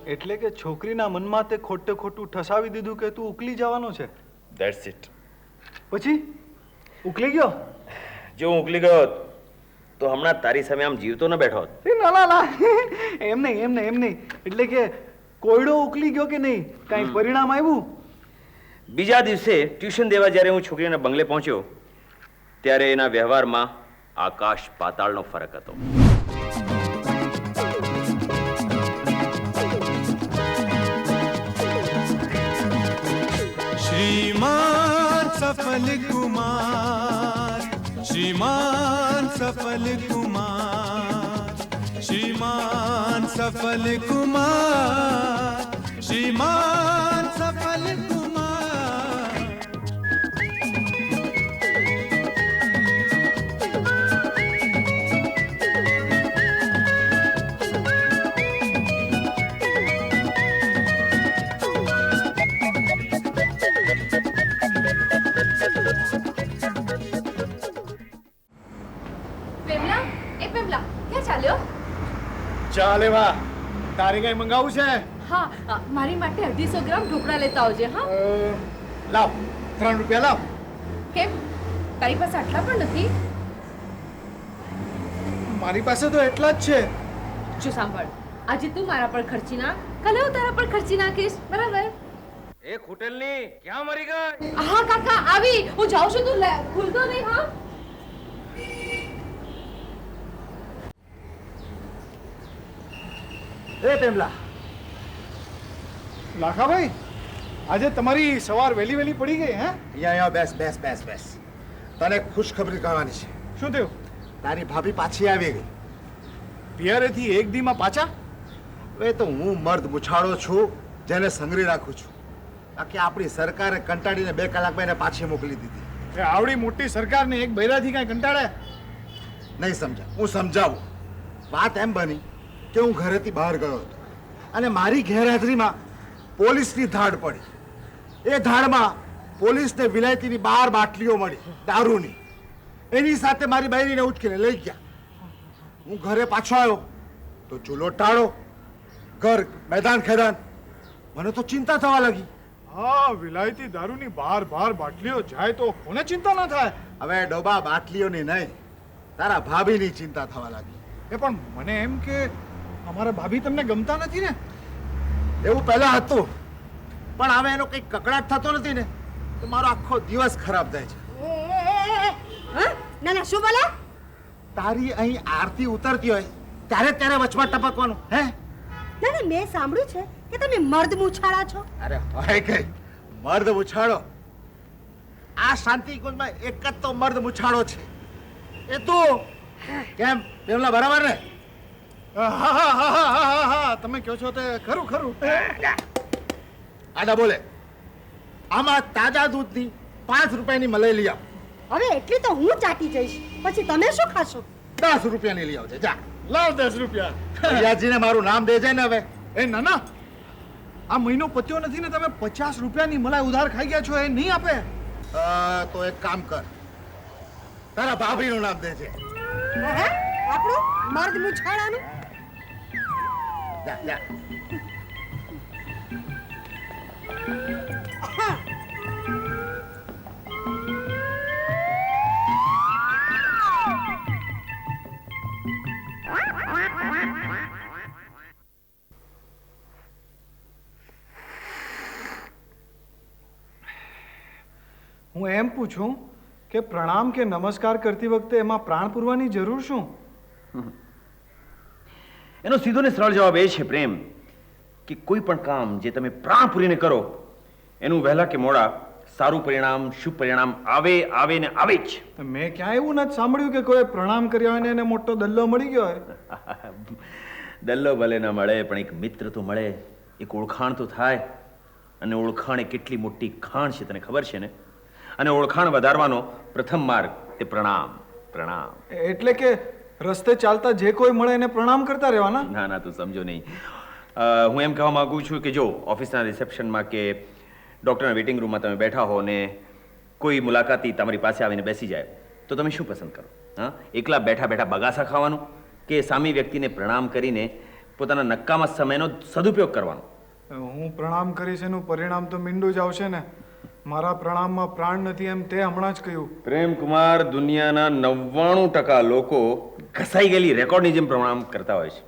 એટલે કે છોકરીના મનમાં તે ખોટે ખોટું ઠસાવી દીધું કે તું ઉકલી જવાનો છે. That's it. પછી ઉકલી ગયો? જો હું ઉકલી ગયો તો હમણાં તારી સામે આમ જીવતો ન બેઠો હોત. ના ના ના, એમ નહીં. એટલે કે કોયડો ઉકલી ગયો કે નહીં, કાંઈ પરિણામ આવ્યું? બીજા દિવસે ટ્યુશન દેવા જ્યારે હું છોકરીના બંગલે પહોંચ્યો ત્યારે એના વ્યવહારમાં આકાશ પાતાળનો ફરક હતો. श्रीमान सफल कुमार, श्रीमान सफल कुमार, श्रीमान सफल कुमार, श्रीमान सफल कुमार. ચાલે વાહ, તારે કઈ મંગાવું છે? હા, મારી માટે 250 ગ્રામ ઢોકળા લેતા આવજે. હા, લાવ 3 રૂપિયા લાવ. કેમ તારી પાસે આટલા પણ નથી? મારી પાસે તો એટલા જ છે. જો સાંભળ, આજે તું મારા પર ખર્ચી નાખ, કાલે હું તારા પર ખર્ચી નાખીશ, બરાબર? એ ખૂટેલની ક્યાં મરી ગઈ? હા કાકા, આવી. હું જાઉં છું, તું ભૂલતો નહીં. હા, એ પેમલા, લાખાભાઈ, આજે તમારી સવાર વહેલી પડી ગઈ હે? અહીંયા બેસ બેસ બેસ બેસ. તને ખુશખબરી કહેવાની છે. શું થયું? તારી ભાભી પાછી આવી ગઈ. પિયરેથી એક દીમાં પાછા? હવે તો હું મર્દ મુછાળો છું જેને સંગરી રાખું છું. બાકી આપણી સરકારે કંટાળીને 2 કલાકમાં એને પાછી મોકલી દીધી. એ આવડી મોટી સરકારને એક બૈરાથી કાંઈ કંટાળે? નહીં સમજા, હું સમજાવું. વાત એમ બની કે હું ઘરેથી બહાર ગયો હતો અને મારી ગેરહાજરીમાં પોલીસની ધાડ પડી. એ ધાડમાં પોલીસને વિલાયતીની 12 બાટલીઓ મળી દારૂની. એની સાથે મારી બહેરીને ઉચકીને લઈ ગયા. હું ઘરે પાછો આવ્યો તો ચૂલો ટાળો, ઘર મેદાન ખેદાન. મને તો ચિંતા થવા લાગી. હા, વિલાયતી દારૂની 12 બાટલીઓ જાય તો કોને ચિંતા ના થાય? હવે ડોબા બાટલીઓની નહીં, તારા ભાભીની ચિંતા થવા લાગી. એ પણ મને એમ કે અમારા ભાભી તમને ગમતા નથી ને? એવું પહેલા હતું, પણ હવે એનો કંઈક કકડાટ થતો નથી ને તો મારો આખો દિવસ ખરાબ થાય છે. ના શું બોલે? તારી અહીં આરતી ઉતરતી હોય ત્યારે વચમાં ટપકવાનું હે? ના મેં સાંભળ્યું છે કે તમે મર્દ મુછાળા છો. અરે હોય કઈ મર્દ મુછાળો? આ શાંતિકુંજમાં એક જ તો મર્દ મુછાળો છે, એ તું. કેમ પેલા બરાબર ને? હા, તમે કહો છો તે ખરું. આડા બોલે. આમાં તાજા દૂધની 5 રૂપિયાની મલાઈ લઈ આવ. હવે એટલી તો હું ચાટી જઈશ, પછી તમે શું ખાશો? 10 રૂપિયાની લઈ આવજે જા. લાવ 10 રૂપિયા. ભૈયાજીને મારું નામ દેજે ને હવે. એ ના, આ મહિનો પત્યો નથી ને તમે 50 રૂપિયાની મલાઈ ઉધાર ખાઈ ગયા છો, એ નહીં આપે? તો એક કામ કર, તારા ભાભીનું નામ દેજે. આપણું મર્દ મુછાળાનું? જા. હું એમ પૂછું કે પ્રણામ કે નમસ્કાર કરતી વખતે એમાં પ્રાણ પૂરવાની જરૂર શું? એનો સીધો ને સરળ જવાબ એ છે પ્રેમ કે કોઈ પણ કામ જે તમે પ્રાણ પૂરીને કરો એનું વહેલા કે મોડા સારું પરિણામ, શુભ પરિણામ આવે ને આવે જ. મેં ક્યાં એવું નથી સાંભળ્યું કે કોઈ પ્રણામ કર્યા હોય ને એને મોટો દલ્લો મળી ગયો હોય. દલ્લો ભલે ન મળે પણ એક મિત્ર તો મળે, એક ઓળખાણ તો થાય. અને ઓળખાણ એ કેટલી મોટી ખાણ છે તને ખબર છે ને? અને ઓળખાણ વધારવાનો પ્રથમ માર્ગ તે પ્રણામ. એટલે કે રસ્તે ચાલતા જે કોઈ મળે એને પ્રણામ કરતા રહેવાના? ના તું સમજો નહીં. હું એમ કહેવા માંગુ છું કે જો ઓફિસના રિસેપ્શનમાં કે ડૉક્ટરના વેઇટિંગ રૂમમાં તમે બેઠા હો ને કોઈ મુલાકાતી તમારી પાસે આવીને બેસી જાય તો તમે શું પસંદ કરો? હા, એકલા બેઠા બગાસા ખાવાનું કે સામી વ્યક્તિને પ્રણામ કરીને પોતાના નકામા સમયનો સદુપયોગ કરવાનો. હું પ્રણામ કરીશ એનું પરિણામ તો મીંડું જ આવશે ને. મારા પ્રણામમાં પ્રાણ નથી એમ તે હમણાં જ કહ્યું. પ્રેમકુમાર, દુનિયાના 99% લોકો ઘસાઈ ગયેલી રેકોર્ડની જેમ પ્રણામ કરતા હોય છે.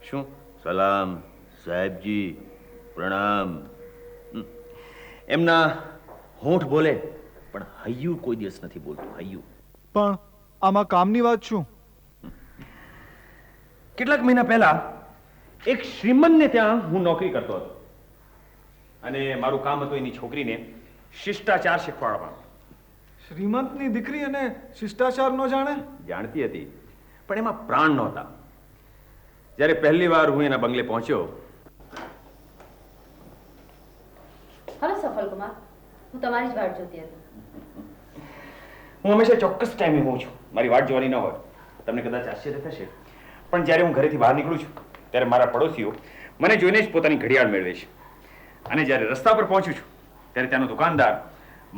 શું સલામ સાહેબજી, પ્રણામ. એમના હોઠ બોલે પણ હૈયું કોઈ દિવસ નથી બોલતું. હૈયું. પણ આમાં કામની વાત શું? કેટલાક મહિના પહેલા એક શ્રીમંતને ત્યાં હું નોકરી કરતો હતો અને મારું કામ હતું એની છોકરીને શિષ્ટાચાર શીખવાડવાનું. શ્રીમંતની દીકરી અને શિષ્ટાચાર ન જાણે? જાણતી હતી પણ એમાં પ્રાણ નહોતા. જ્યારે પહેલી વાર હું એના બંગલે પહોંચ્યો. હલો સફલકુમાર, હું તમારી જ વાટ જોતી હતી. હું હંમેશા ચોક્કસ ટાઈમે હોઉં છું. મારી વાટ જોવાની ન હોય. તમને કદાચ આશ્ચર્ય થશે પણ જ્યારે હું ઘરેથી બહાર નીકળું છું ત્યારે મારા પડોશીઓ મને જોઈને જ પોતાની ઘડિયાળ મેળવે છે અને જ્યારે રસ્તા પર પહોંચું છું ત્યારે ત્યાંનો દુકાનદાર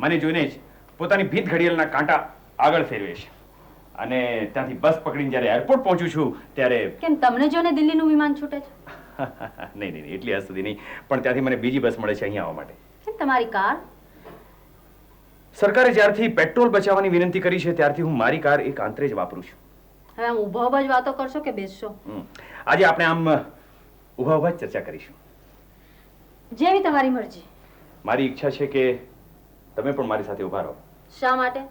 મને જોઈને જ પોતાની ભીંત ઘડિયાળના કાંટા આગળ ફેરવે છે અને ત્યાંથી બસ પકડીને જ્યારે એરપોર્ટ પહોંચું છું ત્યારે કેમ તમને જોને દિલ્હીનું વિમાન છૂટે છે? નહીં, એટલી હદ સુધી નહીં, પણ ત્યાંથી મને બીજી બસ મળે છે અહીંયા આવવા માટે. કેમ તમારી કાર? સરકારે જ્યારથી પેટ્રોલ બચાવવાની વિનંતી કરી છે ત્યારથી હું મારી કાર એક આંતરે જ વાપરું છું. હવે આમ ઊભા જ વાતો કરશો કે બેસશો? આજે આપણે આમ ઊભા જ ચર્ચા કરીશું. જેવી તમારી મરજી. મારી ઈચ્છા છે કે તમે પણ મારી સાથે ઊભા રહો. શા માટે?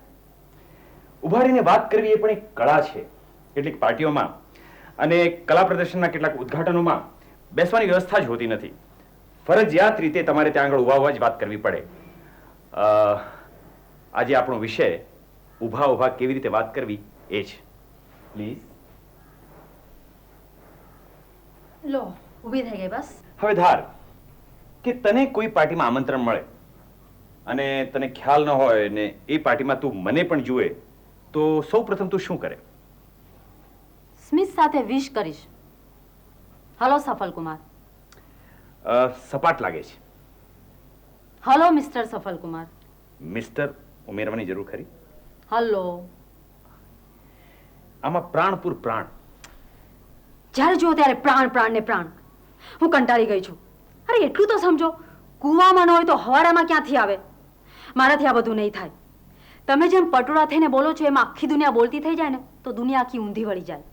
ઊભા રહીને વાત કરવી એ પણ એક કળા છે. કેટલીક પાર્ટીઓમાં અને કલા પ્રદર્શનના કેટલાક ઉદ્ઘાટનોમાં બેસવાની વ્યવસ્થા જ હોતી નથી. ફરજિયાત રીતે તમારે ત્યાં આગળ ઊભા જ વાત કરવી પડે. આજે આપણો વિષય ઊભા કેવી રીતે વાત કરવી એ છે. પ્લીઝ. લો, ઊભી થઈ ગઈ બસ. હવે ધાર કે તને કોઈ પાર્ટીમાં આમંત્રણ મળે અને તને ખ્યાલ ન હોય ને એ પાર્ટીમાં તું મને પણ જુએ તો સૌ પ્રથમ તું શું કરે? સ્મિત સાથે વિશ કરીશ. હલો સફલકુમાર. સપાટ લાગે છે. Hello mister સફલકુમાર. મિસ્ટર ઉમેરવાની જરૂર ખરી? હલો. આમાં પ્રાણપુર પ્રાણ. જ્યારે જુઓ ત્યારે પ્રાણ પ્રાણ ને પ્રાણ. હું કંટાળી ગઈ છું. અરે એટલું તો સમજો, કૂવામાં ન હોય તો હવાડામાં ક્યાંથી આવે? મારાથી આ બધું નહીં થાય. તમે જેમ પટોળા થઈને બોલો છો એમ આખી દુનિયા બોલતી થઈ જાય ને તો દુનિયા આખી ઊંધી વળી જાય.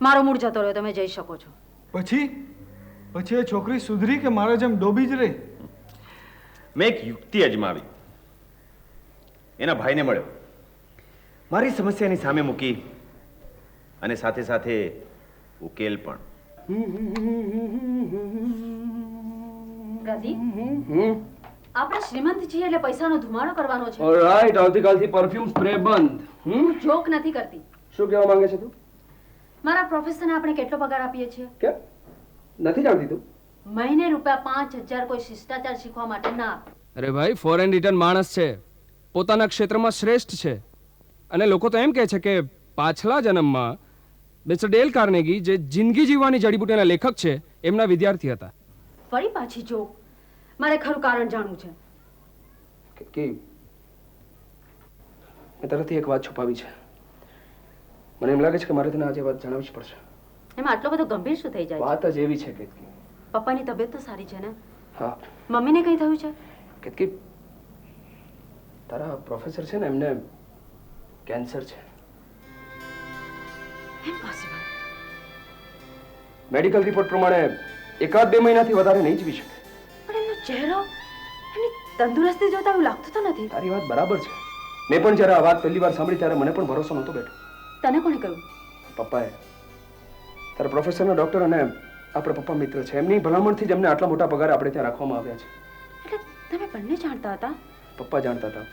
મારો મૂડ જતો રહ્યો, તમે જઈ શકો છો. પછી એ છોકરી સુધરી કે મારા જેમ ડોબી જ રહી? મેં એક યુક્તિ અજમાવી. એના ભાઈને મળ્યો, મારી સમસ્યાની સામે મૂકી અને સાથે સાથે ઉકેલ પણ. પ્રદીપ, આપણે શ્રીમંત છીએ એટલે પૈસાનો ધુમાડો કરવાનો છે. ઓલરાઈટ, આવતીકાલથી પરફ્યુમ સ્પ્રે બંધ. જોક નથી કરતી. શું કહેવા માંગે છે તું? મારા પ્રોફેસરને આપણે કેટલો પગાર આપીએ છીએ? કે નથી જાણતી તું? મહિને ₹5000 કોઈ શિષ્ટાચાર શીખવા માટે ના આપે. અરે ભાઈ, ફોરેન રિટર્ન માણસ છે, પોતાના ક્ષેત્રમાં શ્રેષ્ઠ છે અને લોકો તો એમ કહે છે કે પાછલા જન્મમાં મિસ્ટર ડેલ કાર્નેગી, જે જિંદગી જીવવાની જડીબુટીના લેખક છે, એમના વિદ્યાર્થી હતા. ફરી પાછી જોક. મારે ખરું કારણ જાણવું છે. કે મેં તરફથી એક વાત છુપાવી છે. મને એમ લાગે છે કે મારે તને આજે વાત જણાવવી જ પડશે. એમાં આટલો બધો ગંભીર શું થઈ જાય? વાત જ એવી છે કે પપ્પાની તબિયત તો સારી છે ને? હા. મમ્મીને કઈ થયું છે? કે તારા પ્રોફેસર છે ને, એમને કેન્સર છે. ઇમ્પોસિબલ. મેડિકલ રિપોર્ટ પ્રમાણે 1-2 મહિનાથી વધારે નહીં જીવી શકે. પણ એમનો ચહેરો, એમની તંદુરસ્તી જોતા એવું લાગતું તો નથી. તારી વાત બરાબર છે. મેં પણ જ્યારે આ વાત પહેલી વાર સાંભળી ત્યારે મને પણ ભરોસો નહોતો બેઠો. તને કોણે કહ્યું? પપ્પાએ. તારા પ્રોફેસરના ડોક્ટર અને આપણા પપ્પા મિત્ર છે, એમની ભલામણથી જ અમને આટલા મોટા પગાર આપણે ત્યાં રાખવામાં આવ્યા છે. એટલે તમે બંને જાણતા હતા? પપ્પા જાણતા હતા,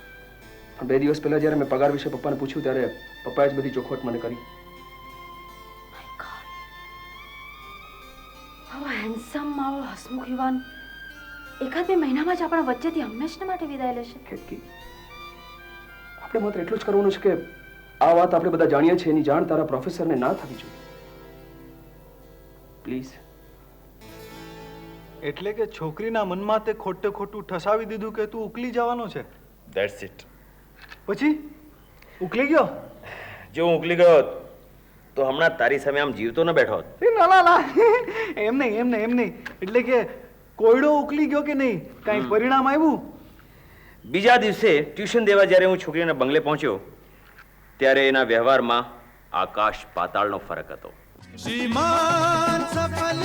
પણ 2 દિવસ પહેલા જ્યારે મેં પગાર વિશે પપ્પાને પૂછ્યું ત્યારે પપ્પાએ જ બધી ચોખવટ મને કરી. My God. આવો હેન્ડસમ, આવો હસમુખ યુવાન 1-2 મહિનામાં જ આપણા વચ્ચેથી હંમેશા માટે વિદાય લેશે. કેતકી, આપણે માત્ર એટલું જ કરવાનું છે કે આ વાત આપણે બધા જાણીએ છીએ, એની જાણ તારા પ્રોફેસરને ના થવી જોઈએ. પ્લીઝ. એટલે કે છોકરીના મનમાં તે ખોટું ઠસાવી દીધું કે તું ઉકલી જવાનો છે? That's it. પછી ઉકલી ગયો? જો હું ઉકલી ગયો તો હમણાં તારી સામે આમ જીવતો ન બેઠો હોત. ના ના ના એમ નહીં એટલે કે કોયડો ઉકલી ગયો કે નહીં, કાંઈ પરિણામ આવ્યું? બીજા દિવસે ટ્યુશન દેવા જ્યારે હું છોકરીના બંગલે પહોંચ્યો ત્યારે એના વ્યવહારમાં આકાશ પાતાળનો ફરક હતો. श्रीमान सफल